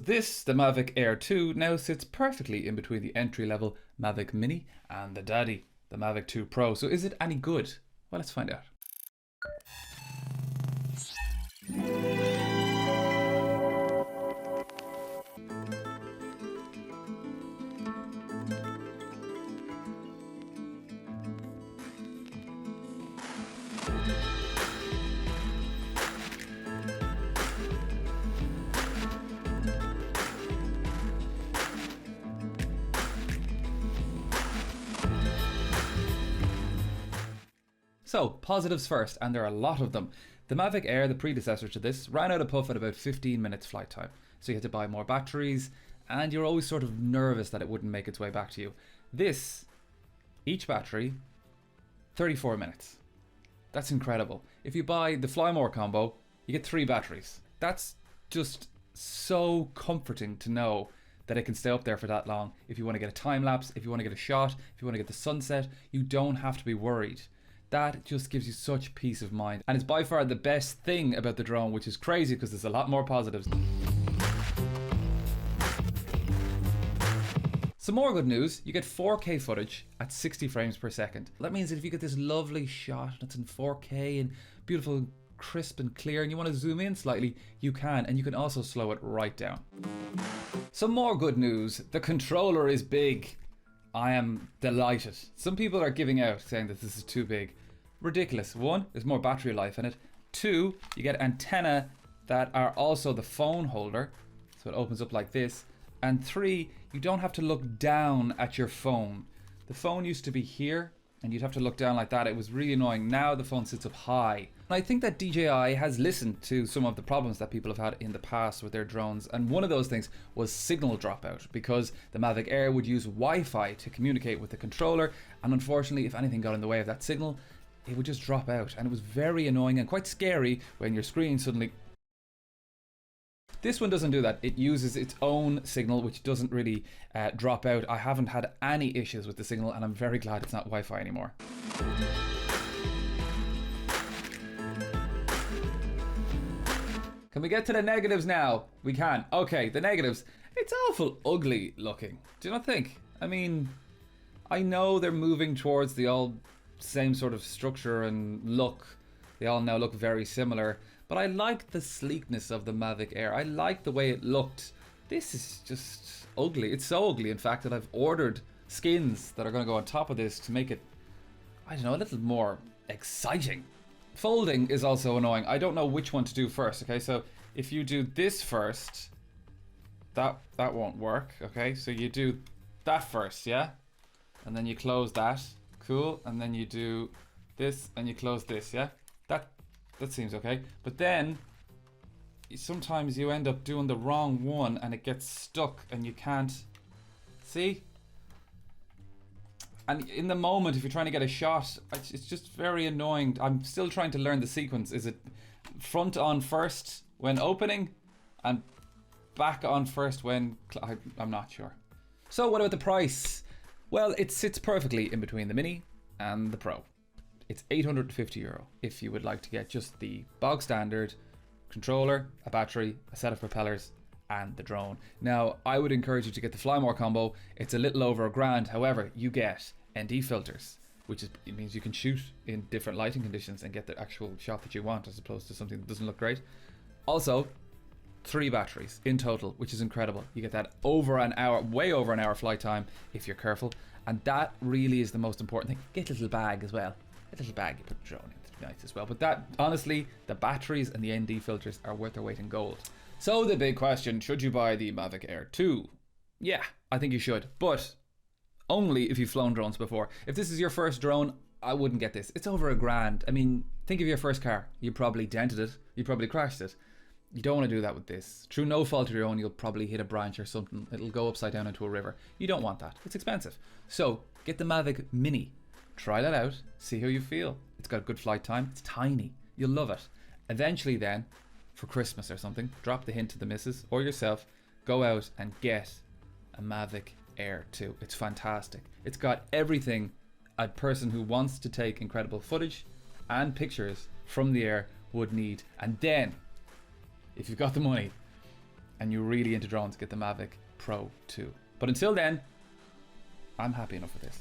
This, the Mavic Air 2, now sits perfectly in between the entry-level Mavic Mini and the daddy, the Mavic 2 Pro. So is it any good? Well, let's find out. So, positives first, and there are a lot of them. The Mavic Air, the predecessor to this, ran out of puff at about 15 minutes flight time. So you had to buy more batteries, and you're always sort of nervous that it wouldn't make its way back to you. This, each battery, 34 minutes. That's incredible. If you buy the Fly More combo, you get 3 batteries. That's just so comforting to know that it can stay up there for that long. If you want to get a time lapse, if you want to get a shot, if you want to get the sunset, you don't have to be worried. That just gives you such peace of mind. And it's by far the best thing about the drone, which is crazy because there's a lot more positives. Some more good news, you get 4K footage at 60 frames per second. That means that if you get this lovely shot that's in 4K and beautiful, crisp and clear, and you want to zoom in slightly, you can, and you can also slow it right down. Some more good news, the controller is big. I am delighted. Some people are giving out saying that this is too big. Ridiculous. 1, there's more battery life in it. 2, you get antenna that are also the phone holder, so it opens up like this. And 3, you don't have to look down at your phone. The phone used to be here and you'd have to look down like that. It was really annoying. Now the phone sits up high. I think that DJI has listened to some of the problems that people have had in the past with their drones, and one of those things was signal dropout, because the Mavic Air would use Wi-Fi to communicate with the controller, and unfortunately if anything got in the way of that signal, it would just drop out, and it was very annoying and quite scary when your screen suddenly... This one doesn't do that. It uses its own signal, which doesn't really drop out. I haven't had any issues with the signal, and I'm very glad it's not Wi-Fi anymore. Can we get to the negatives now? We can. Okay, the negatives. It's awful ugly looking. Do you not think? I mean, I know they're moving towards the all same sort of structure and look. They all now look very similar. But I like the sleekness of the Mavic Air. I like the way it looked. This is just ugly. It's so ugly, in fact, that I've ordered skins that are going to go on top of this to make it, I don't know, a little more exciting. Folding is also annoying. I don't know which one to do first, okay? So if you do this first, that won't work, okay? So you do that first, yeah? And then you close that. Cool. And then you do this and you close this, yeah? That seems okay. But then sometimes you end up doing the wrong one and it gets stuck and you can't see. And in the moment, if you're trying to get a shot, it's just very annoying. I'm still trying to learn the sequence. Is it front on first when opening and back on first when... I'm not sure. So what about the price? Well, it sits perfectly in between the Mini and the Pro. It's €850 if you would like to get just the bog standard controller, a battery, a set of propellers, and the drone. Now, I would encourage you to get the Fly More combo. It's a little over $1,000. However, you get ND filters, which it means you can shoot in different lighting conditions and get the actual shot that you want, as opposed to something that doesn't look great. Also, 3 batteries in total, which is incredible. You get that over an hour, way over an hour flight time if you're careful, and that really is the most important thing. Get a little bag as well. A little bag you put the drone in, it's nice as well. But that, honestly, the batteries and the ND filters are worth their weight in gold. So the big question, should you buy the Mavic Air 2? Yeah, I think you should, but only if you've flown drones before. If this is your first drone, I wouldn't get this. It's over $1,000. I mean, think of your first car. You probably dented it, you probably crashed it. You don't want to do that with this. Through no fault of your own, you'll probably hit a branch or something. It'll go upside down into a river. You don't want that. It's expensive. So get the Mavic Mini. Try that out, see how you feel. It's got a good flight time, it's tiny, you'll love it. Eventually then, for Christmas or something, drop the hint to the missus or yourself, go out and get a Mavic Air 2. It's fantastic. It's got everything a person who wants to take incredible footage and pictures from the air would need. And then, if you've got the money, and you're really into drones, get the Mavic Pro 2. But until then, I'm happy enough with this.